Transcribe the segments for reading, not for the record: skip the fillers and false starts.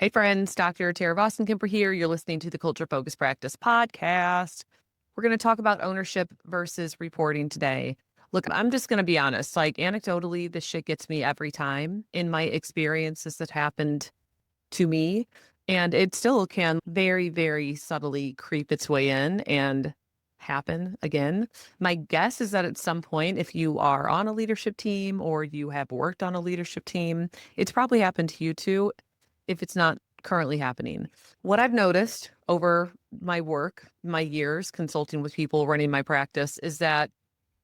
Hey friends, Dr. Tara Vossenkemper here. You're listening to the Culture Focus Practice podcast. We're going to talk about ownership versus reporting today. Look, I'm just going to be honest. Like anecdotally, this shit gets me every time in my experiences that happened to me. And it still can very, very subtly creep its way in and happen again. My guess is that at some point, if you are on a leadership team or you have worked on a leadership team, it's probably happened to you too if it's not currently happening. What I've noticed over my work, my years consulting with people, running my practice, is that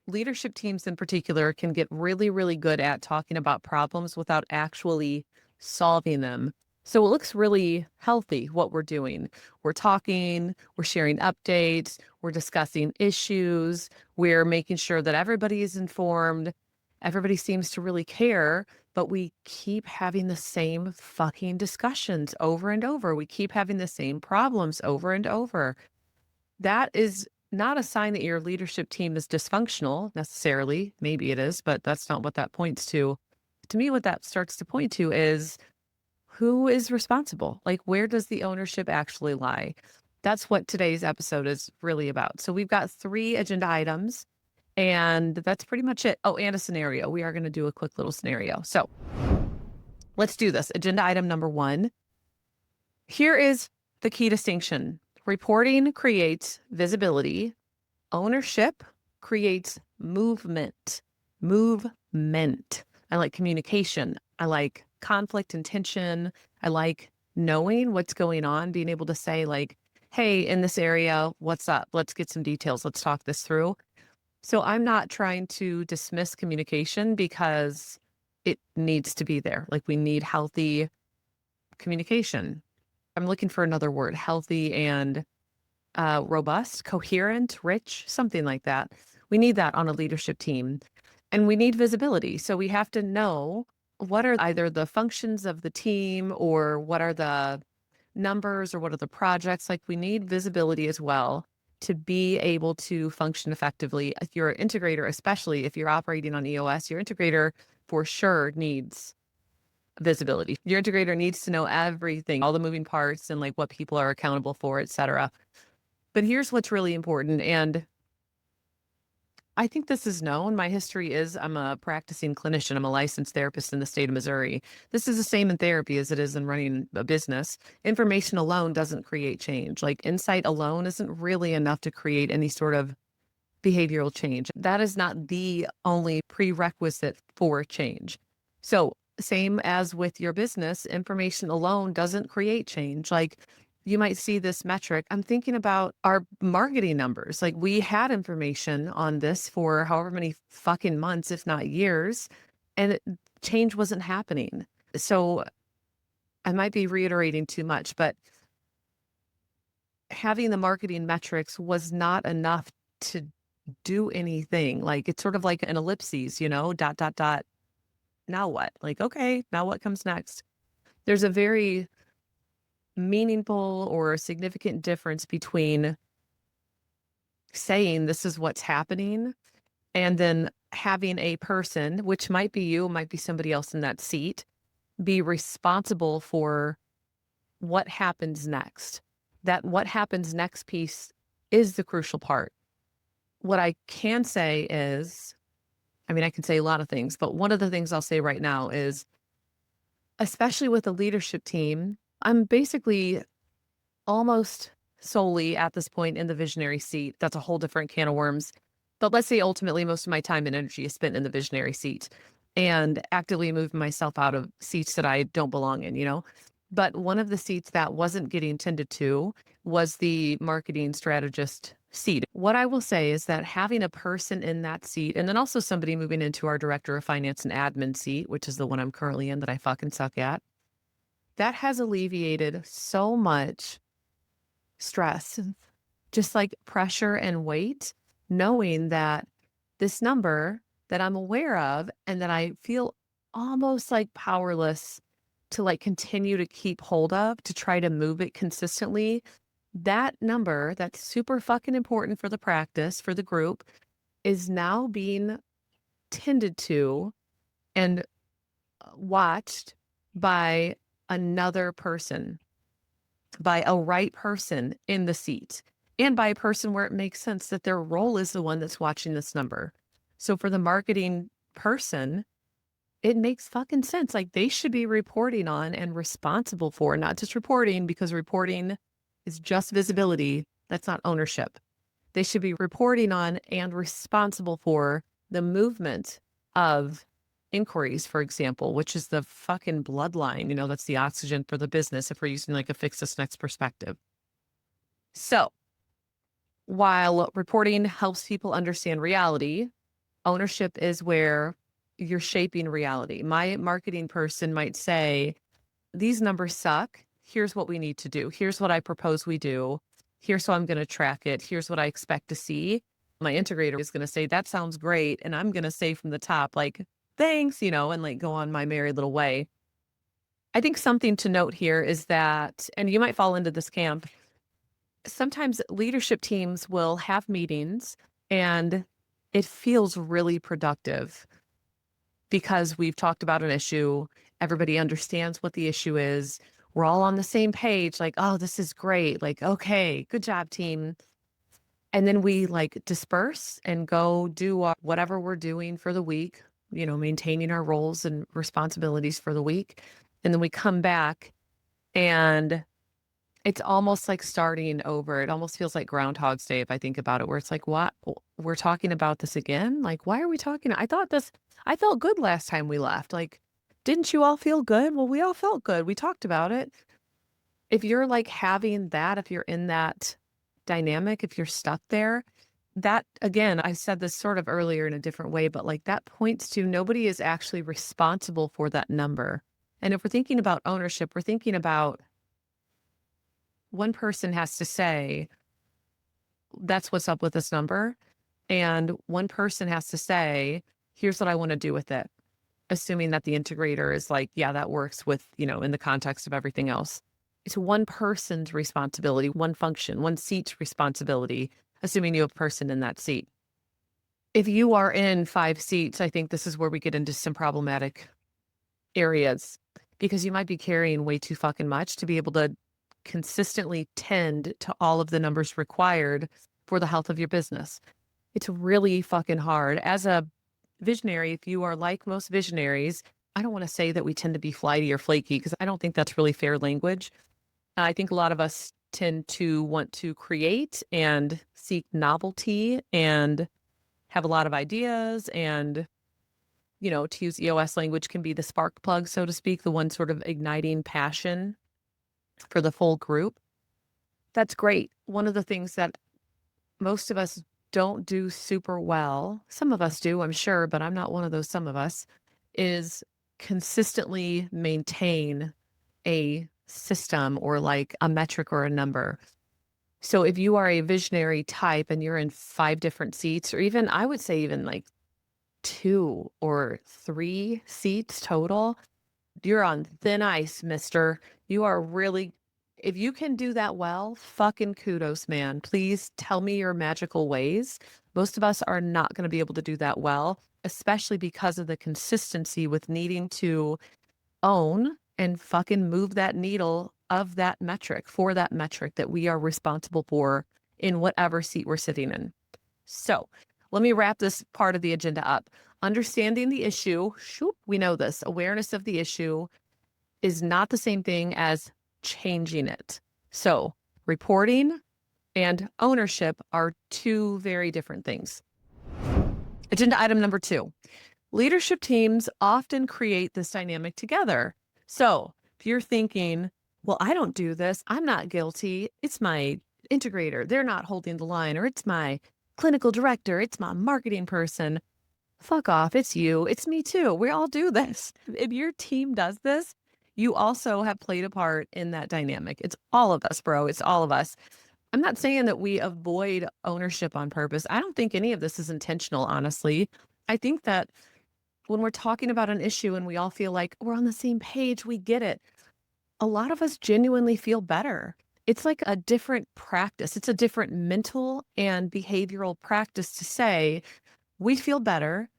leadership teams in particular can get really, really good at talking about problems without actually solving them. So it looks really healthy what we're doing. We're talking, we're sharing updates, we're discussing issues, we're making sure that everybody is informed. Everybody seems to really care, but we keep having the same fucking discussions over and over. We keep having the same problems over and over. That is not a sign that your leadership team is dysfunctional necessarily. Maybe it is, but that's not what that points to. To me, what that starts to point to is who is responsible? Like, where does the ownership actually lie? That's what today's episode is really about. So we've got 3 agenda items, and that's pretty much it. Oh, and a scenario. We are going to do a quick little scenario. So let's do this. Agenda item number 1. Here is the key distinction. Reporting creates visibility. Ownership creates movement. Movement. I like communication. I like conflict and tension. I like knowing what's going on, being able to say like, hey, in this area, what's up? Let's get some details. Let's talk this through. So I'm not trying to dismiss communication because it needs to be there. Like we need healthy communication. I'm looking for another word, healthy and robust, coherent, rich, something like that. We need that on a leadership team. And we need visibility. So we have to know what are either the functions of the team or what are the numbers or what are the projects. Like we need visibility as well to be able to function effectively. If you're an integrator, especially if you're operating on EOS, your integrator for sure needs visibility. Your integrator needs to know everything, all the moving parts and like what people are accountable for, et cetera. But here's what's really important. And I think this is known. My history is I'm a practicing clinician. I'm a licensed therapist in the state of Missouri. This is the same in therapy as it is in running a business. Information alone doesn't create change. Like insight alone isn't really enough to create any sort of behavioral change. That is not the only prerequisite for change. So same as with your business, information alone doesn't create change. Like you might see this metric. I'm thinking about our marketing numbers. Like we had information on this for however many fucking months, if not years, and change wasn't happening. So I might be reiterating too much, but having the marketing metrics was not enough to do anything. Like it's sort of like an ellipses, dot, dot, dot. Now what? Like, okay, now what comes next? There's a very meaningful or significant difference between saying this is what's happening and then having a person, which might be you, might be somebody else in that seat, be responsible for what happens next. That what happens next piece is the crucial part. What I can say is, I can say a lot of things, but one of the things I'll say right now is, especially with a leadership team, I'm basically almost solely at this point in the visionary seat. That's a whole different can of worms. But let's say ultimately most of my time and energy is spent in the visionary seat and actively moving myself out of seats that I don't belong in. But one of the seats that wasn't getting tended to was the marketing strategist seat. What I will say is that having a person in that seat, and then also somebody moving into our director of finance and admin seat, which is the one I'm currently in that I fucking suck at, that has alleviated so much stress, just like pressure and weight, knowing that this number that I'm aware of and that I feel almost like powerless to like continue to keep hold of to try to move it consistently. That number that's super fucking important for the practice, for the group, is now being tended to and watched by another person, by a right person in the seat, and by a person where it makes sense that their role is the one that's watching this number. So for the marketing person, it makes fucking sense. Like they should be reporting on and responsible for, not just reporting, because reporting is just visibility. That's not ownership. They should be reporting on and responsible for the movement of inquiries, for example, which is the fucking bloodline. That's the oxygen for the business if we're using like a fix this next perspective. So while reporting helps people understand reality, ownership is where you're shaping reality. My marketing person might say, these numbers suck. Here's what we need to do. Here's what I propose we do. Here's how I'm going to track it. Here's what I expect to see. My integrator is going to say, that sounds great. And I'm going to say from the top, like, thanks, and like go on my merry little way. I think something to note here is that, and you might fall into this camp, sometimes leadership teams will have meetings and it feels really productive because we've talked about an issue. Everybody understands what the issue is. We're all on the same page. Like, oh, this is great. Like, okay, good job, team. And then we like disperse and go do whatever we're doing for the week, maintaining our roles and responsibilities for the week. And then we come back and it's almost like starting over. It almost feels like Groundhog's Day if I think about it, where it's like, what? We're talking about this again? Like, why are we talking? I felt good last time we left. Like, didn't you all feel good? Well, we all felt good. We talked about it. If you're like having that, if you're in that dynamic, if you're stuck there, that again, I said this sort of earlier in a different way, but like that points to nobody is actually responsible for that number. And if we're thinking about ownership, we're thinking about one person has to say, that's what's up with this number. And one person has to say, here's what I want to do with it. Assuming that the integrator is like, yeah, that works with, in the context of everything else. It's one person's responsibility, one function, one seat's responsibility, assuming you have a person in that seat. If you are in 5 seats, I think this is where we get into some problematic areas because you might be carrying way too fucking much to be able to consistently tend to all of the numbers required for the health of your business. It's really fucking hard. As a visionary, if you are like most visionaries, I don't want to say that we tend to be flighty or flaky because I don't think that's really fair language. I think a lot of us tend to want to create and seek novelty and have a lot of ideas and, to use EOS language, can be the spark plug, so to speak, the one sort of igniting passion for the full group. That's great. One of the things that most of us don't do super well, some of us do, I'm sure, but I'm not one of those some of us, is consistently maintain a system or like a metric or a number. So if you are a visionary type and you're in 5 different seats, or even, I would say even like 2 or 3 seats total, you're on thin ice, mister. You are really, if you can do that well, fucking kudos, man. Please tell me your magical ways. Most of us are not going to be able to do that well, especially because of the consistency with needing to own and fucking move that needle of that metric for that metric that we are responsible for in whatever seat we're sitting in. So let me wrap this part of the agenda up. Understanding the issue, we know this, awareness of the issue is not the same thing as changing it. So reporting and ownership are 2 very different things. Agenda item number 2. Leadership teams often create this dynamic together. So if you're thinking, well, I don't do this, I'm not guilty, it's my integrator, they're not holding the line, or it's my clinical director, it's my marketing person, fuck off, it's you, it's me too, we all do this. If your team does this, you also have played a part in that dynamic. It's all of us, bro, it's all of us. I'm not saying that we avoid ownership on purpose. I don't think any of this is intentional, honestly. I think that when we're talking about an issue and we all feel like we're on the same page, we get it, a lot of us genuinely feel better. It's like a different practice. It's a different mental and behavioral practice to say, we feel better, ...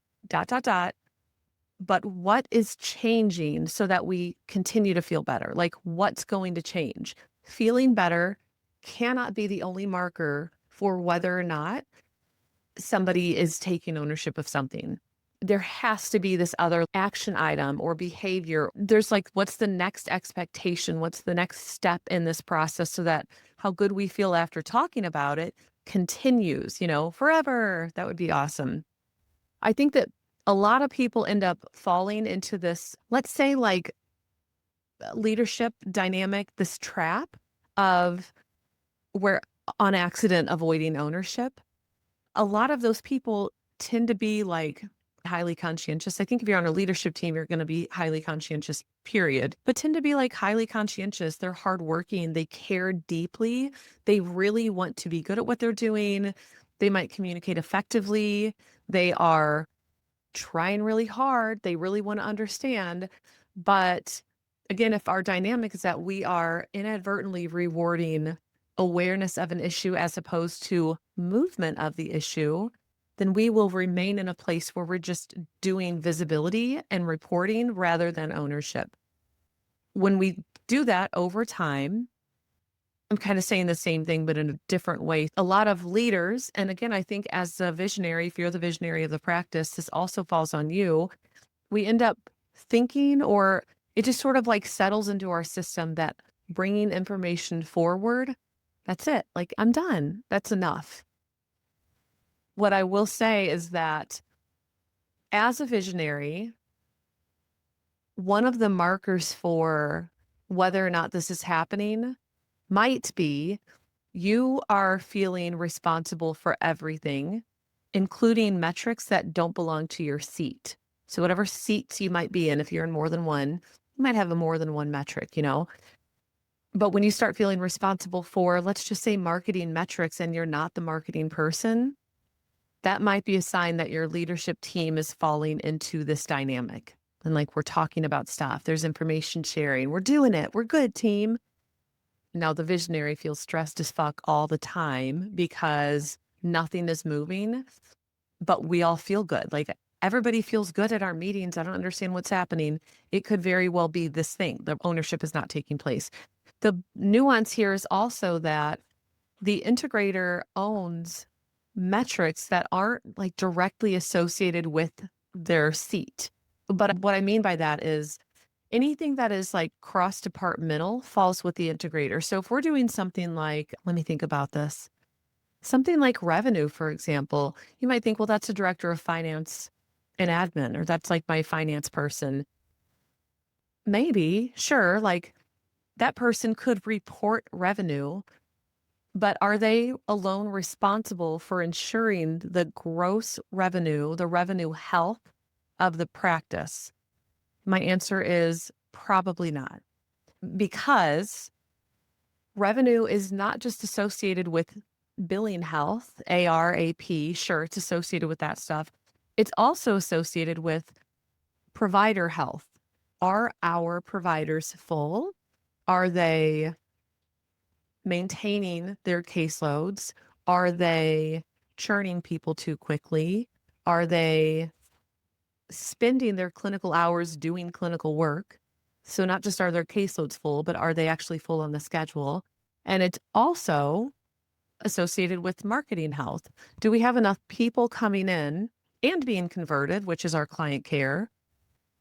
but what is changing so that we continue to feel better? Like, what's going to change? Feeling better cannot be the only marker for whether or not somebody is taking ownership of something. There has to be this other action item or behavior. There's like, what's the next expectation? What's the next step in this process so that how good we feel after talking about it continues, forever? That would be awesome. I think that a lot of people end up falling into this, let's say, like leadership dynamic, this trap of where on accident avoiding ownership. A lot of those people tend to be like highly conscientious. I think if you're on a leadership team, you're going to be highly conscientious, period. But tend to be like highly conscientious. They're hardworking. They care deeply. They really want to be good at what they're doing. They might communicate effectively. They are trying really hard. They really want to understand. But again, if our dynamic is that we are inadvertently rewarding awareness of an issue as opposed to movement of the issue, then we will remain in a place where we're just doing visibility and reporting rather than ownership. When we do that over time, I'm kind of saying the same thing, but in a different way. A lot of leaders, and again, I think as a visionary, if you're the visionary of the practice, this also falls on you. We end up thinking, or it just sort of like settles into our system that bringing information forward, that's it. Like, I'm done. That's enough. What I will say is that as a visionary, one of the markers for whether or not this is happening might be you are feeling responsible for everything, including metrics that don't belong to your seat. So whatever seats you might be in, if you're in more than one, you might have a more than one metric, But when you start feeling responsible for, let's just say, marketing metrics and you're not the marketing person, that might be a sign that your leadership team is falling into this dynamic. And like, we're talking about stuff, there's information sharing, we're doing it, we're good, team. Now the visionary feels stressed as fuck all the time because nothing is moving, but we all feel good. Like, everybody feels good at our meetings. I don't understand what's happening. It could very well be this thing. The ownership is not taking place. The nuance here is also that the integrator owns metrics that aren't like directly associated with their seat. But what I mean by that is anything that is like cross-departmental falls with the integrator. So if we're doing something like, let me think about this, something like revenue, for example, you might think, well, that's a director of finance and admin, or that's like my finance person. Maybe, sure, like that person could report revenue, but are they alone responsible for ensuring the gross revenue, the revenue health of the practice? My answer is probably not, because revenue is not just associated with billing health, AR, AP, sure, it's associated with that stuff. It's also associated with provider health. Are our providers full? Are they maintaining their caseloads? Are they churning people too quickly? Are they spending their clinical hours doing clinical work? So not just are their caseloads full, but are they actually full on the schedule? And it's also associated with marketing health. Do we have enough people coming in and being converted, which is our client care,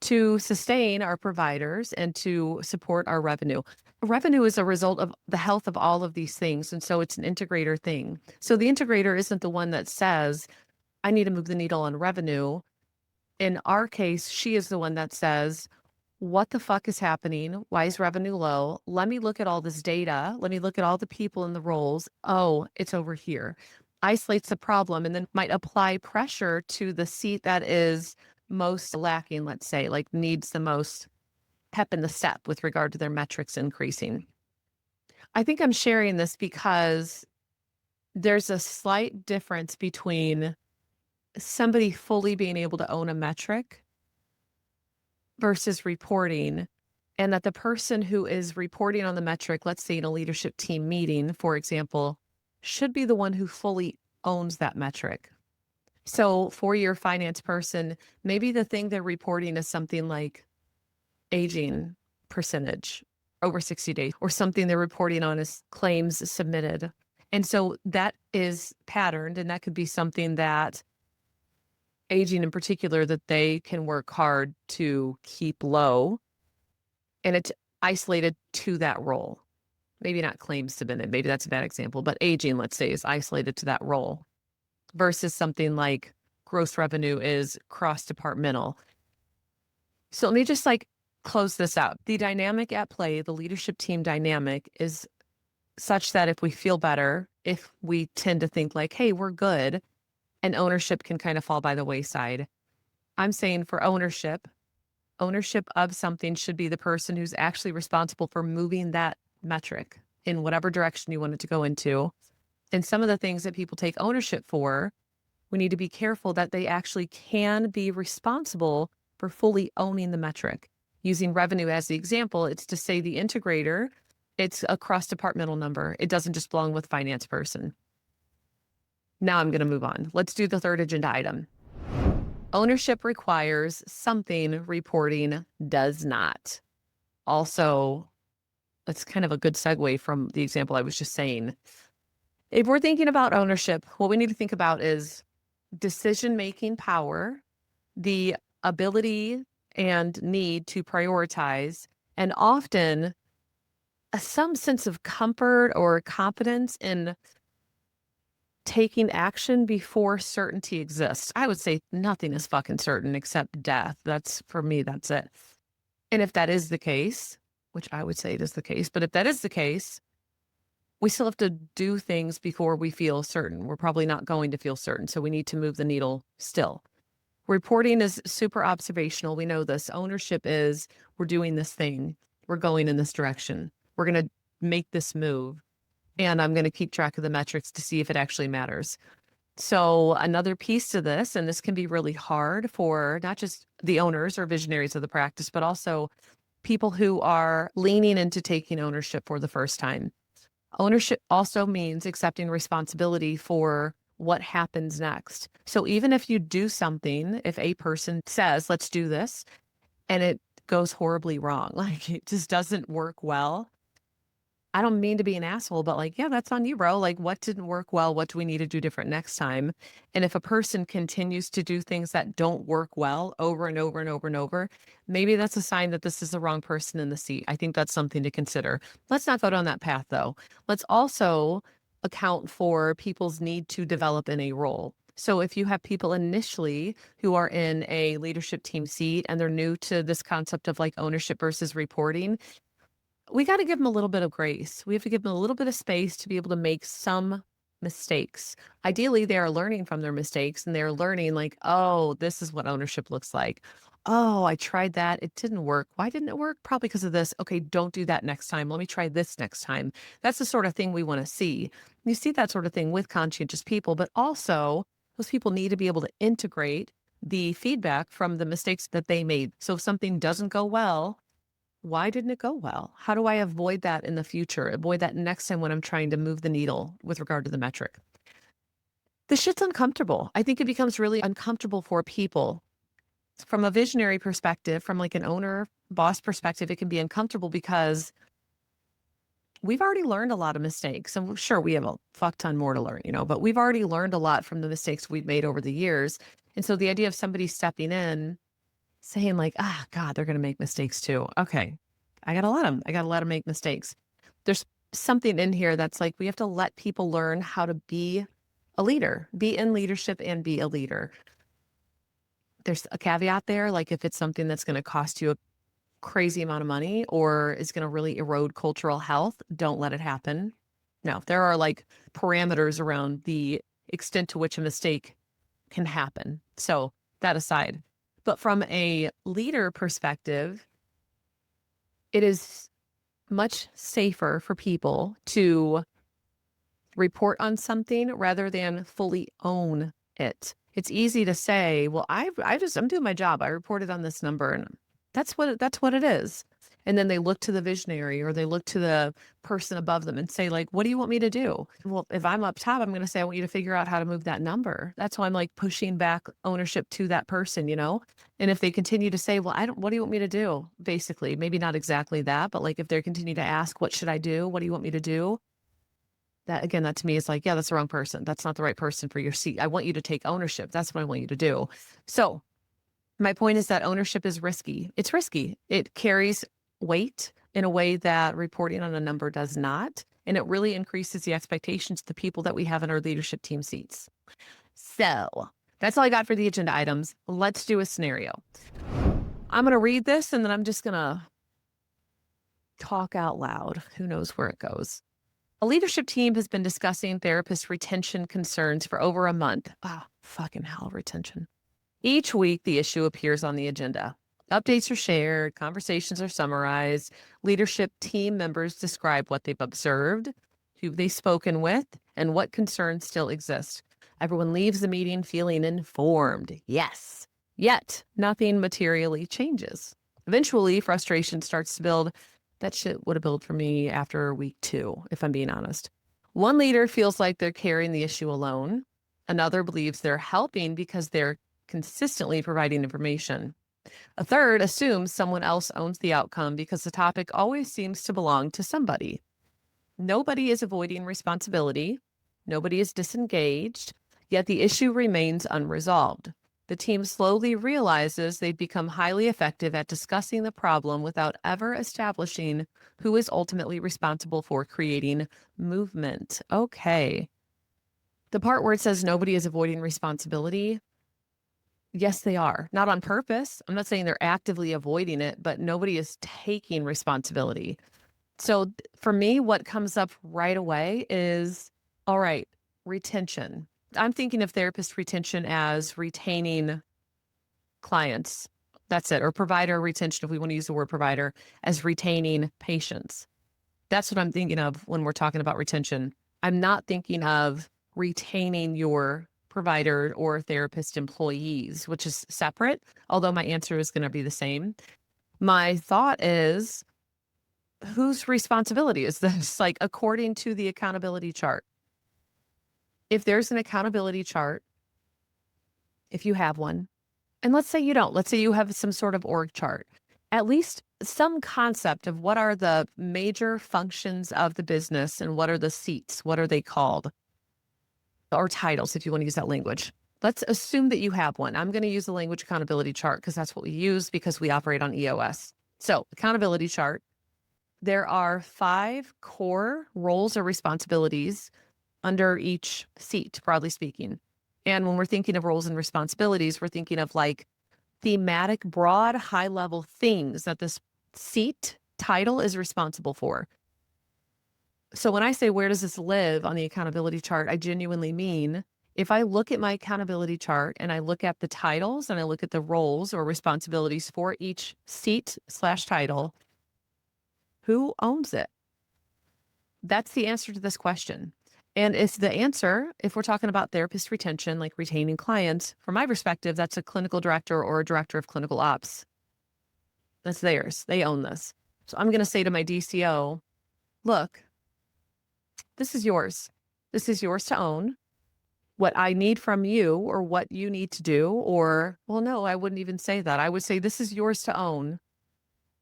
to sustain our providers and to support our revenue? Revenue is a result of the health of all of these things. And so it's an integrator thing. So the integrator isn't the one that says, I need to move the needle on revenue. In our case, she is the one that says, what the fuck is happening? Why is revenue low? Let me look at all this data. Let me look at all the people in the roles. Oh, it's over here. Isolates the problem and then might apply pressure to the seat that is most lacking, let's say, like needs the most pep in the step with regard to their metrics increasing. I think I'm sharing this because there's a slight difference between somebody fully being able to own a metric versus reporting, and that the person who is reporting on the metric, let's say in a leadership team meeting, for example, should be the one who fully owns that metric. So for your finance person, maybe the thing they're reporting is something like aging percentage over 60 days, or something they're reporting on is claims submitted. And so that is patterned, and that could be something that aging in particular that they can work hard to keep low, and it's isolated to that role. Maybe not claims submitted, maybe that's a bad example, but aging, let's say, is isolated to that role versus something like gross revenue is cross-departmental. So let me just close this out. The dynamic at play, the leadership team dynamic is such that if we feel better, if we tend to think like, hey, we're good, and ownership can kind of fall by the wayside. I'm saying for ownership of something should be the person who's actually responsible for moving that metric in whatever direction you want it to go into. And some of the things that people take ownership for, we need to be careful that they actually can be responsible for fully owning the metric. Using revenue as the example, it's to say the integrator, it's a cross-departmental number. It doesn't just belong with finance person. Now I'm going to move on. Let's do the third agenda item. Ownership requires something, reporting does not. Also, that's kind of a good segue from the example I was just saying. If we're thinking about ownership, what we need to think about is decision-making power, the ability and need to prioritize, and often some sense of comfort or confidence in taking action before certainty exists. I would say nothing is fucking certain except death. For me, that's it. And if that is the case, which I would say it is the case, but if that is the case, we still have to do things before we feel certain. We're probably not going to feel certain, so we need to move the needle still. Reporting is super observational. We know this. Ownership is we're doing this thing. We're going in this direction. We're going to make this move. And I'm going to keep track of the metrics to see if it actually matters. So another piece to this, and this can be really hard for not just the owners or visionaries of the practice, but also people who are leaning into taking ownership for the first time. Ownership also means accepting responsibility for what happens next. So even if you do something, if a person says, let's do this, and it goes horribly wrong, like it just doesn't work well, I don't mean to be an asshole, but yeah, that's on you, bro. Like, what didn't work well? What do we need to do different next time? And if a person continues to do things that don't work well over and over and over and over, maybe that's a sign that this is the wrong person in the seat. I think that's something to consider. Let's not go down that path, though. Let's also account for people's need to develop in a role. So if you have people initially who are in a leadership team seat and they're new to this concept of ownership versus reporting, we got to give them a little bit of grace. We have to give them a little bit of space to be able to make some mistakes. Ideally, they are learning from their mistakes and they're learning oh, this is what ownership looks like. Oh, I tried that. It didn't work. Why didn't it work? Probably because of this. Okay, don't do that next time. Let me try this next time. That's the sort of thing we want to see. You see that sort of thing with conscientious people, but also those people need to be able to integrate the feedback from the mistakes that they made. So if something doesn't go well, why didn't it go well? How do I avoid that in the future? Avoid that next time when I'm trying to move the needle with regard to the metric. The shit's uncomfortable. I think it becomes really uncomfortable for people. From a visionary perspective, from an owner, boss perspective, it can be uncomfortable because we've already learned a lot of mistakes. And sure, we have a fuck ton more to learn, but we've already learned a lot from the mistakes we've made over the years. And so the idea of somebody stepping in saying God, they're going to make mistakes too. Okay. I got to let them. I got to let them make mistakes. There's something in here that's we have to let people learn how to be a leader, be in leadership and be a leader. There's a caveat there. If it's something that's going to cost you a crazy amount of money or is going to really erode cultural health, don't let it happen. No, there are parameters around the extent to which a mistake can happen. So that aside, but from a leader perspective, it is much safer for people to report on something rather than fully own it. It's easy to say, well, I'm doing my job. I reported on this number and that's what it is. And then they look to the visionary or they look to the person above them and say, like, what do you want me to do? Well, if I'm up top, I'm going to say, I want you to figure out how to move that number. That's why I'm like pushing back ownership to that person, you know? And if they continue to say, well, what do you want me to do? Basically, maybe not exactly that, but like if they continue to ask, what should I do? What do you want me to do? That again, that to me is like, yeah, that's the wrong person. That's not the right person for your seat. I want you to take ownership. That's what I want you to do. So my point is that ownership is risky. It's risky. It carries weight in a way that reporting on a number does not. And it really increases the expectations of the people that we have in our leadership team seats. So that's all I got for the agenda items. Let's do a scenario. I'm going to read this and then I'm just going to talk out loud. Who knows where it goes? A leadership team has been discussing therapist retention concerns for over a month. Ah, fucking hell, retention. Each week, the issue appears on the agenda. Updates are shared, conversations are summarized, leadership team members describe what they've observed, who they've spoken with, and what concerns still exist. Everyone leaves the meeting feeling informed. Yes. Yet, nothing materially changes. Eventually, frustration starts to build. That shit would have built for me after week 2, if I'm being honest. One leader feels like they're carrying the issue alone. Another believes they're helping because they're consistently providing information. A third assumes someone else owns the outcome because the topic always seems to belong to somebody. Nobody is avoiding responsibility. Nobody is disengaged, yet the issue remains unresolved. The team slowly realizes they've become highly effective at discussing the problem without ever establishing who is ultimately responsible for creating movement. Okay. The part where it says nobody is avoiding responsibility, yes, they are. Not on purpose. I'm not saying they're actively avoiding it, but nobody is taking responsibility. So for me, what comes up right away is, all right, retention. I'm thinking of therapist retention as retaining clients. That's it. Or provider retention, if we want to use the word provider, as retaining patients. That's what I'm thinking of when we're talking about retention. I'm not thinking of retaining your provider or therapist employees, which is separate, although my answer is going to be the same. My thought is, whose responsibility is this? Like, according to the accountability chart. If there's an accountability chart, if you have one, and let's say you don't, let's say you have some sort of org chart, at least some concept of what are the major functions of the business and what are the seats, what are they called? Or titles, if you want to use that language. Let's assume that you have one. I'm going to use the language accountability chart because that's what we use because we operate on EOS. So accountability chart, there are 5 core roles or responsibilities under each seat, broadly speaking. And when we're thinking of roles and responsibilities, we're thinking of like thematic, broad, high level things that this seat title is responsible for. So when I say, where does this live on the accountability chart, I genuinely mean, if I look at my accountability chart and I look at the titles and I look at the roles or responsibilities for each seat/title, who owns it? That's the answer to this question. And it's the answer, if we're talking about therapist retention, like retaining clients, from my perspective, that's a clinical director or a director of clinical ops. That's theirs. They own this. So I'm going to say to my DCO, look, this is yours. This is yours to own. What I need from you or what you need to do, or, well, no, I wouldn't even say that. I would say, this is yours to own.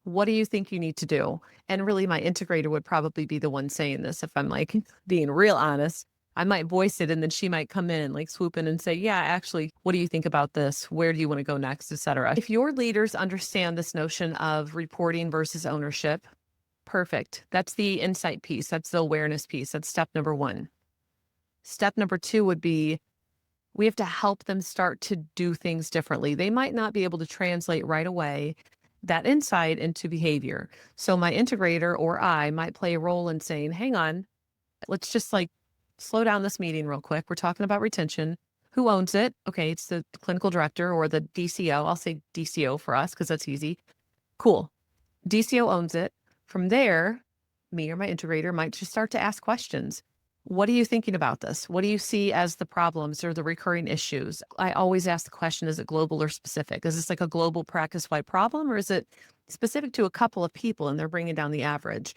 What do you think you need to do? And really, my integrator would probably be the one saying this. If I'm like being real honest, I might voice it and then she might come in and like swoop in and say, yeah, actually, what do you think about this? Where do you want to go next, et cetera? If your leaders understand this notion of reporting versus ownership, perfect. That's the insight piece. That's the awareness piece. That's step number 1. Step number 2 would be, we have to help them start to do things differently. They might not be able to translate right away that insight into behavior. So my integrator or I might play a role in saying, hang on, let's just like slow down this meeting real quick. We're talking about retention. Who owns it? Okay, it's the clinical director or the DCO. I'll say DCO for us because that's easy. Cool. DCO owns it. From there, me or my integrator might just start to ask questions. What are you thinking about this? What do you see as the problems or the recurring issues? I always ask the question, is it global or specific? Is this like a global practice-wide problem, or is it specific to a couple of people and they're bringing down the average.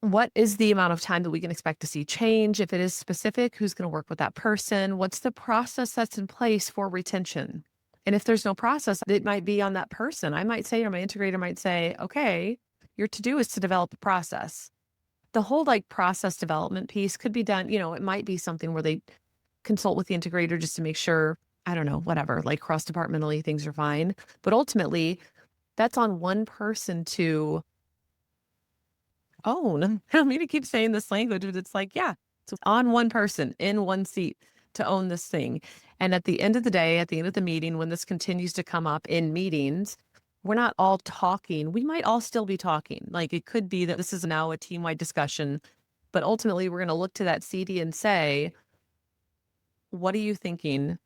What is the amount of time that we can expect to see change? If it is specific, who's going to work with that person? What's the process that's in place for retention? And if there's no process, it might be on that person. I might say, or my integrator might say, okay, your to-do is to develop a process. The whole like process development piece could be done, it might be something where they consult with the integrator just to make sure, I don't know, whatever, like cross-departmentally things are fine. But ultimately, that's on one person to own. I don't mean to keep saying this language, but it's like, yeah, it's on one person in one seat to own this thing. And at the end of the day, at the end of the meeting, when this continues to come up in meetings, we're not all talking. We might all still be talking. Like it could be that this is now a team-wide discussion, but ultimately we're going to look to that CD and say, what are you thinking?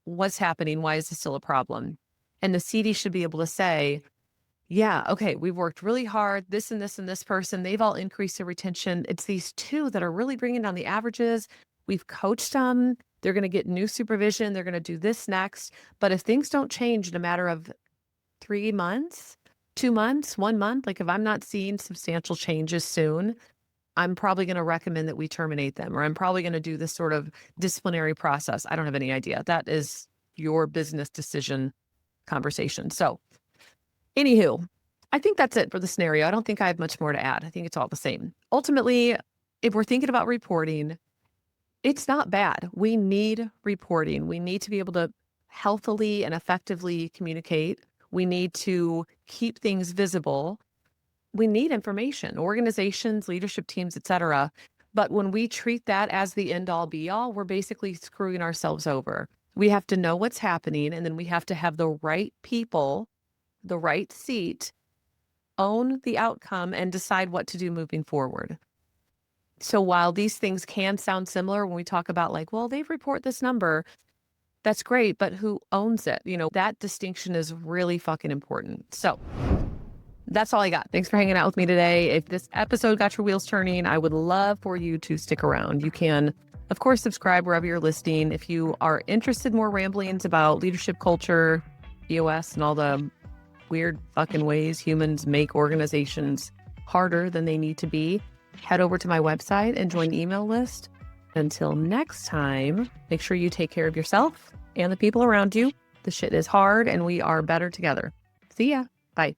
What's happening? Why is this still a problem? And the CD should be able to say, yeah, okay, we've worked really hard. This and this and this person, they've all increased their retention. It's these two that are really bringing down the averages. We've coached them. They're going to get new supervision. They're going to do this next. But if things don't change in a matter of 3 months, 2 months, 1 month, like if I'm not seeing substantial changes soon, I'm probably going to recommend that we terminate them, or I'm probably going to do this sort of disciplinary process. I don't have any idea. That is your business decision conversation. So anywho, I think that's it for the scenario. I don't think I have much more to add. I think it's all the same. Ultimately, if we're thinking about reporting, it's not bad. We need reporting. We need to be able to healthily and effectively communicate. We need to keep things visible. We need information, organizations, leadership teams, et cetera. But when we treat that as the end all be all, we're basically screwing ourselves over. We have to know what's happening, and then we have to have the right people, the right seat, own the outcome and decide what to do moving forward. So while these things can sound similar when we talk about like, well, they report this number, that's great, but who owns it? That distinction is really fucking important. So that's all I got. Thanks for hanging out with me today. If this episode got your wheels turning, I would love for you to stick around. You can, of course, subscribe wherever you're listening. If you are interested in more ramblings about leadership culture, EOS, and all the weird fucking ways humans make organizations harder than they need to be, head over to my website and join the email list. Until next time, make sure you take care of yourself and the people around you. The shit is hard and we are better together. See ya. Bye.